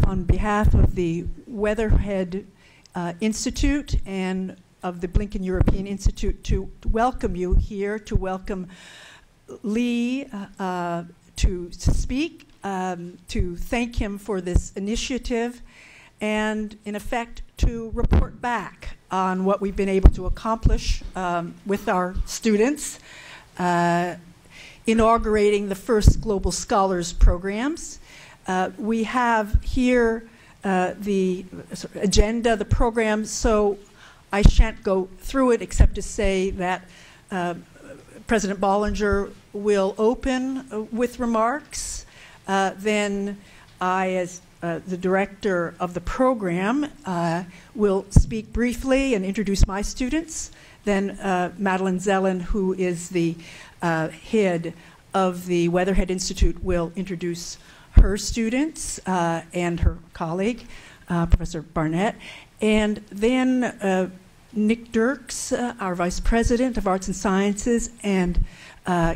on behalf of the Weatherhead Institute and of the Blinken European Institute to welcome you here, to welcome Lee to speak, to thank him for this initiative, and in effect to report back on what we've been able to accomplish with our students, inaugurating the first Global Scholars programs. We have here the agenda, the program, so I shan't go through it except to say that President Bollinger will open with remarks. Then I, as the director of the program, will speak briefly and introduce my students. Then Madeline Zellen, who is the head of the Weatherhead Institute, will introduce her students and her colleague, Professor Barnett. And then Nick Dirks, our Vice President of Arts and Sciences, and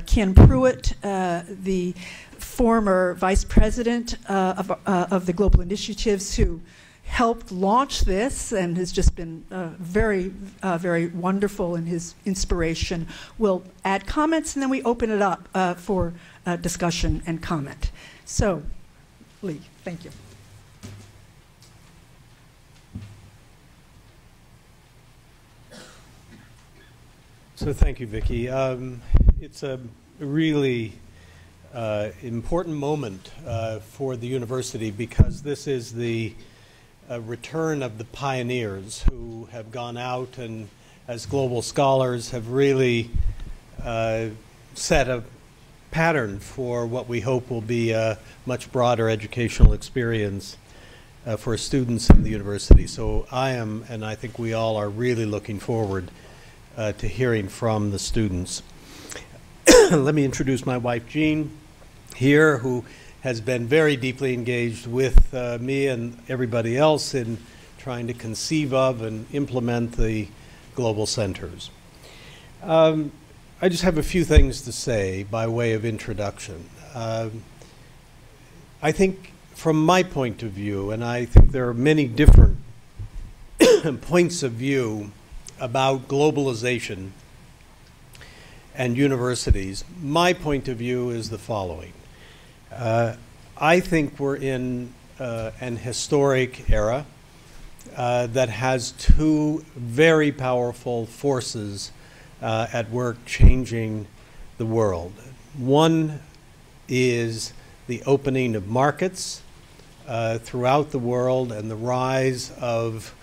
Ken Pruitt, the former Vice President of the Global Initiatives, who helped launch this and has just been very, very wonderful in his inspiration, will add comments, and then we open it up for discussion and comment. So, Lee, thank you. So thank you, Vicki. It's a really important moment for the university because this is the return of the pioneers who have gone out and, as global scholars, have really set a pattern for what we hope will be a much broader educational experience for students in the university. So I am, and I think we all are, really looking forward to hearing from the students. Let me introduce my wife, Jean, here, who has been very deeply engaged with me and everybody else in trying to conceive of and implement the global centers. I just have a few things to say by way of introduction. I think from my point of view, and I think there are many different points of view about globalization and universities, my point of view is the following. I think we're in an historic era that has two very powerful forces at work changing the world. One is the opening of markets throughout the world and the rise of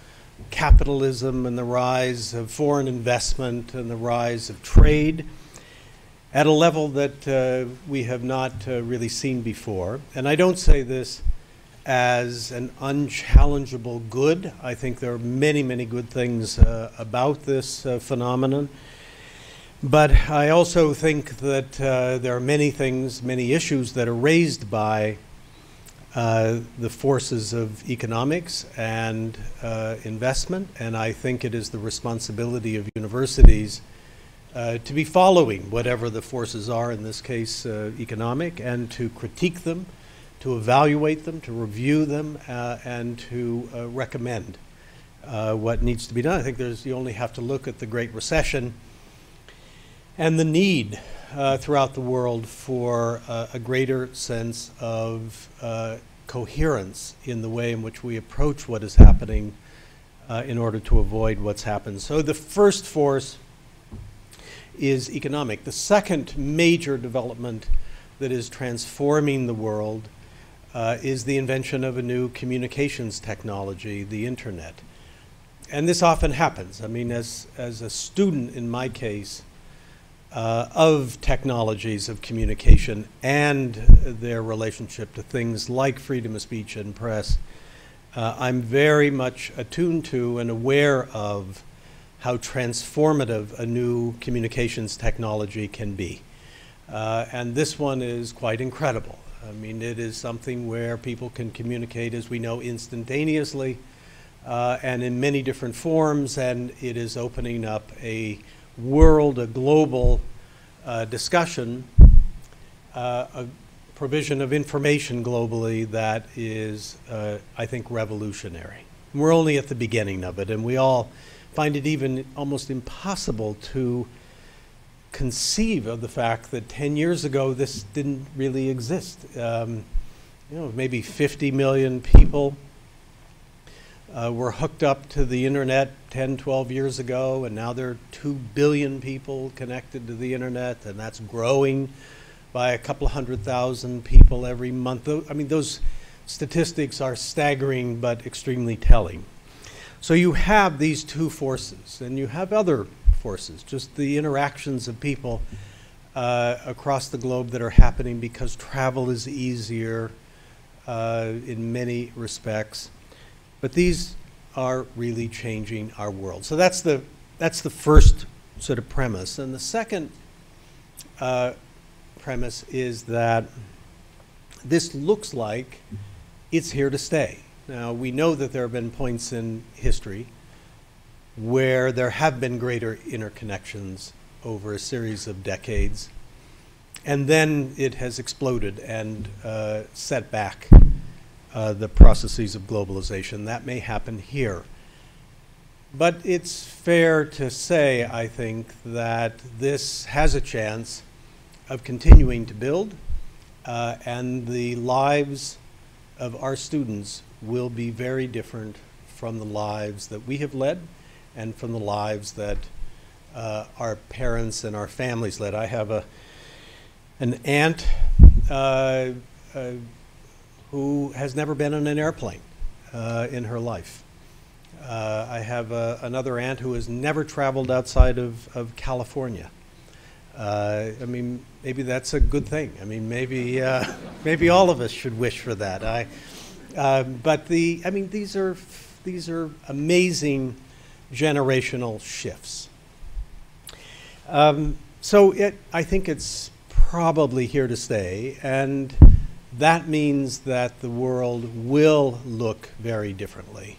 capitalism and the rise of foreign investment and the rise of trade at a level that we have not really seen before. And I don't say this as an unchallengeable good. I think there are many, many good things about this phenomenon. But I also think that there are many things, many issues that are raised by the forces of economics and investment, and I think it is the responsibility of universities to be following whatever the forces are, in this case economic, and to critique them, to evaluate them, to review them, and to recommend what needs to be done. I think you only have to look at the Great Recession and the need throughout the world for a greater sense of coherence in the way in which we approach what is happening in order to avoid what's happened. So the first force is economic. The second major development that is transforming the world is the invention of a new communications technology, the internet. And this often happens. I mean, as a student, in my case, of technologies of communication and their relationship to things like freedom of speech and press, I'm very much attuned to and aware of how transformative a new communications technology can be. And this one is quite incredible. I mean, it is something where people can communicate, as we know, instantaneously and in many different forms, and it is opening up a world, a global discussion provision of information globally that is, I think, revolutionary. We're only at the beginning of it, and we all find it even almost impossible to conceive of the fact that 10 years ago this didn't really exist. Maybe 50 million people were hooked up to the internet 10, 12 years ago, and now there are 2 billion people connected to the internet, and that's growing by a couple 100,000 people every month. I mean, those statistics are staggering but extremely telling. So you have these two forces, and you have other forces, just the interactions of people across the globe that are happening because travel is easier in many respects. But these are really changing our world. So that's the first sort of premise. And the second premise is that this looks like it's here to stay. Now, we know that there have been points in history where there have been greater interconnections over a series of decades, and then it has exploded and set back the processes of globalization. That may happen here. But it's fair to say, I think, that this has a chance of continuing to build, and the lives of our students will be very different from the lives that we have led and from the lives that our parents and our families led. I have an aunt who has never been on an airplane in her life. I have another aunt who has never traveled outside of California. I mean, maybe that's a good thing. I mean, maybe all of us should wish for that. But these are amazing generational shifts. So I think it's probably here to stay, and that means that the world will look very differently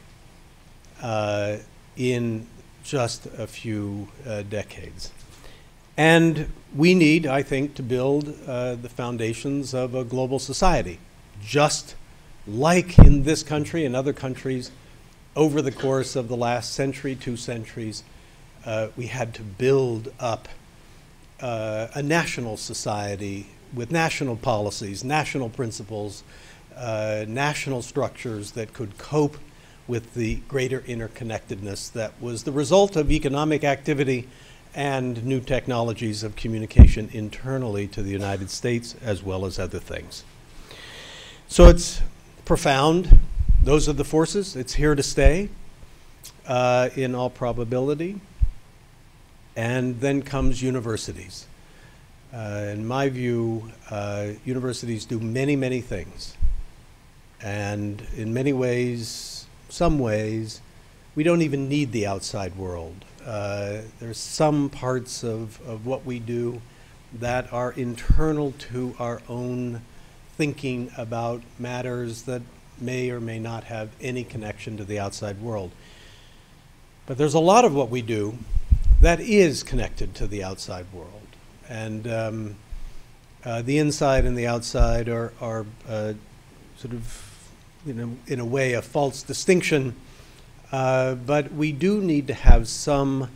in just a few decades. And we need, I think, to build the foundations of a global society, just like in this country and other countries over the course of the last century, 2 centuries. We had to build up a national society with national policies, national principles, national structures that could cope with the greater interconnectedness that was the result of economic activity and new technologies of communication internally to the United States, as well as other things. So it's profound. Those are the forces. It's here to stay in all probability. And then comes universities. In my view, universities do many, many things. And in many ways, some ways, we don't even need the outside world. There's some parts of what we do that are internal to our own thinking about matters that may or may not have any connection to the outside world. But there's a lot of what we do that is connected to the outside world. And the inside and the outside are sort of, in a way, a false distinction. But we do need to have some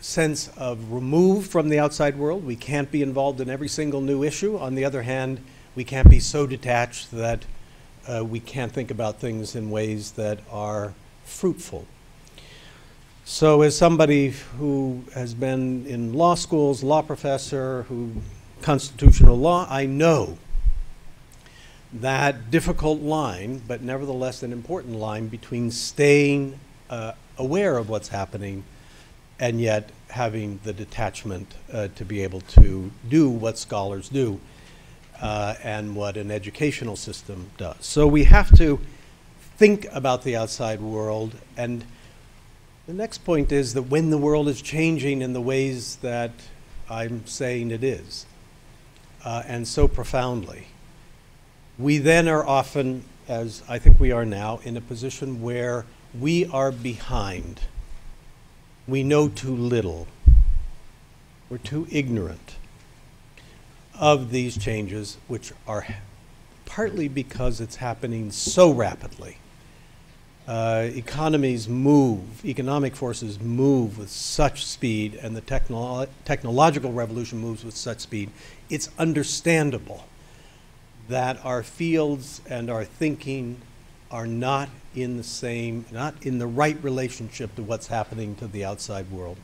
sense of remove from the outside world. We can't be involved in every single new issue. On the other hand, we can't be so detached that we can't think about things in ways that are fruitful. So as somebody who has been in law schools, law professor, constitutional law, I know that difficult line, but nevertheless an important line between staying aware of what's happening and yet having the detachment to be able to do what scholars do and what an educational system does. So we have to think about the outside world, and the next point is that when the world is changing in the ways that I'm saying it is, and so profoundly, we then are often, as I think we are now, in a position where we are behind. We know too little. We're too ignorant. of these changes, which are partly because it's happening so rapidly. Economies move, economic forces move with such speed, and the technological revolution moves with such speed. It's understandable that our fields and our thinking are not in the right relationship to what's happening to the outside world.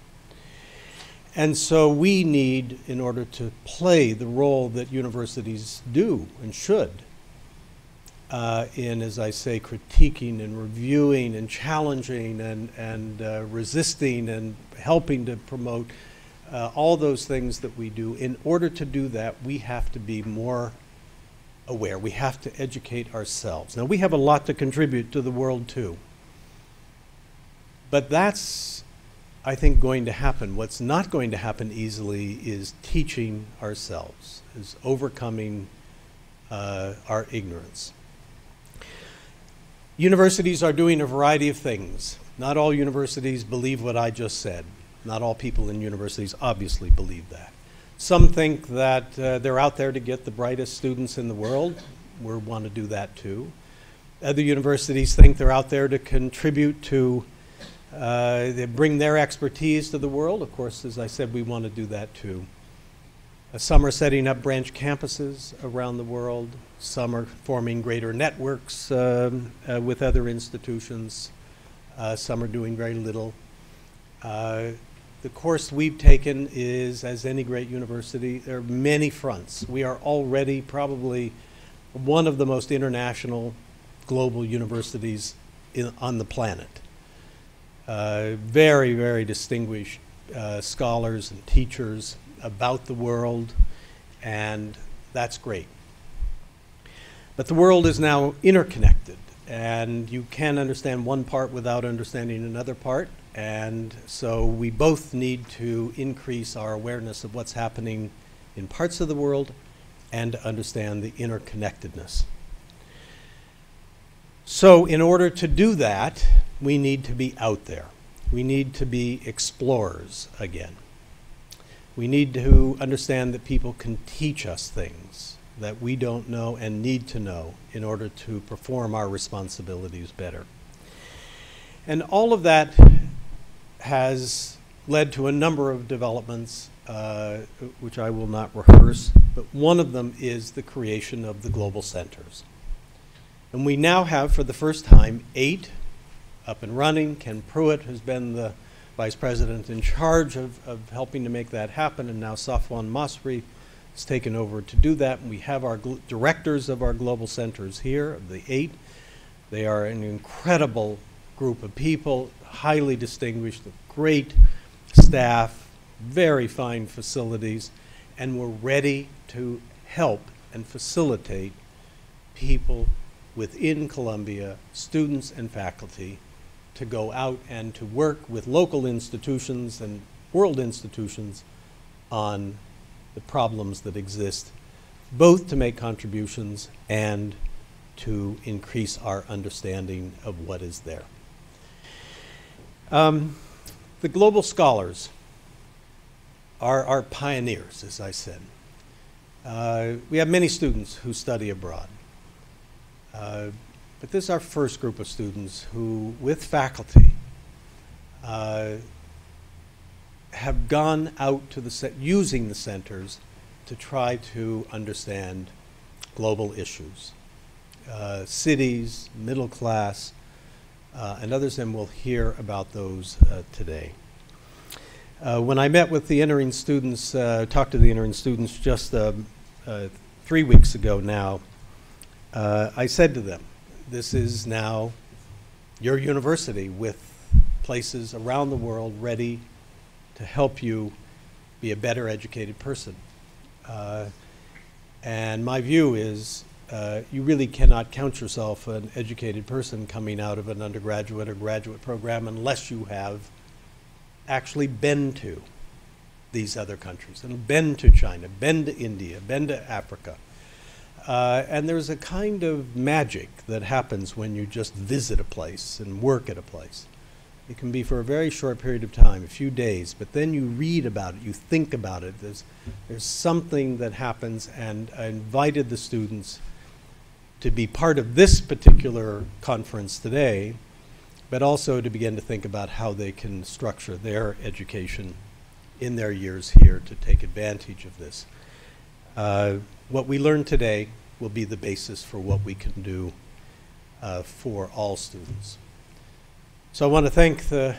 And so we need, in order to play the role that universities do and should, in, as I say, critiquing and reviewing and challenging and resisting and helping to promote all those things that we do. In order to do that, we have to be more aware. We have to educate ourselves. Now, we have a lot to contribute to the world, too. But that's, I think, going to happen. What's not going to happen easily is teaching ourselves, is overcoming our ignorance. Universities are doing a variety of things. Not all universities believe what I just said. Not all people in universities obviously believe that. Some think that they're out there to get the brightest students in the world. We want to do that too. Other universities think they're out there to contribute to, they bring their expertise to the world. Of course, as I said, we want to do that too. Some are setting up branch campuses around the world. Some are forming greater networks with other institutions. Some are doing very little. The course we've taken is, as any great university, there are many fronts. We are already probably one of the most international global universities on the planet. Very, very distinguished scholars and teachers about the world, and that's great. But the world is now interconnected, and you can't understand one part without understanding another part. And so we both need to increase our awareness of what's happening in parts of the world and to understand the interconnectedness. So in order to do that, we need to be out there. We need to be explorers again. We need to understand that people can teach us things that we don't know and need to know in order to perform our responsibilities better. And all of that has led to a number of developments, which I will not rehearse, but one of them is the creation of the global centers. And we now have, for the first time, 8 up and running. Ken Pruitt has been the vice president in charge of helping to make that happen, and now Safwan Masri has taken over to do that. And we have our directors of our global centers here, of the 8. They are an incredible group of people, highly distinguished, great staff, very fine facilities, and we're ready to help and facilitate people within Columbia, students and faculty, to go out and to work with local institutions and world institutions on the problems that exist, both to make contributions and to increase our understanding of what is there. The global scholars are pioneers, as I said. We have many students who study abroad. But this is our first group of students who, with faculty, have gone out to using the centers to try to understand global issues. Cities, middle class, and others, and we'll hear about those today. When I met with the entering students, talked to the entering students just 3 weeks ago now, I said to them, this is now your university with places around the world ready to help you be a better educated person. And my view is you really cannot count yourself an educated person coming out of an undergraduate or graduate program unless you have actually been to these other countries, and been to China, been to India, been to Africa. And there's a kind of magic that happens when you just visit a place and work at a place. It can be for a very short period of time, a few days, but then you read about it, you think about it. There's something that happens, and I invited the students to be part of this particular conference today, but also to begin to think about how they can structure their education in their years here to take advantage of this. What we learned today will be the basis for what we can do for all students. So I want to thank the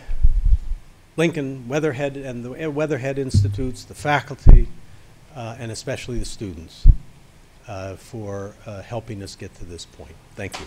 Blinken, Weatherhead, and the Weatherhead Institutes, the faculty, and especially the students for helping us get to this point. Thank you.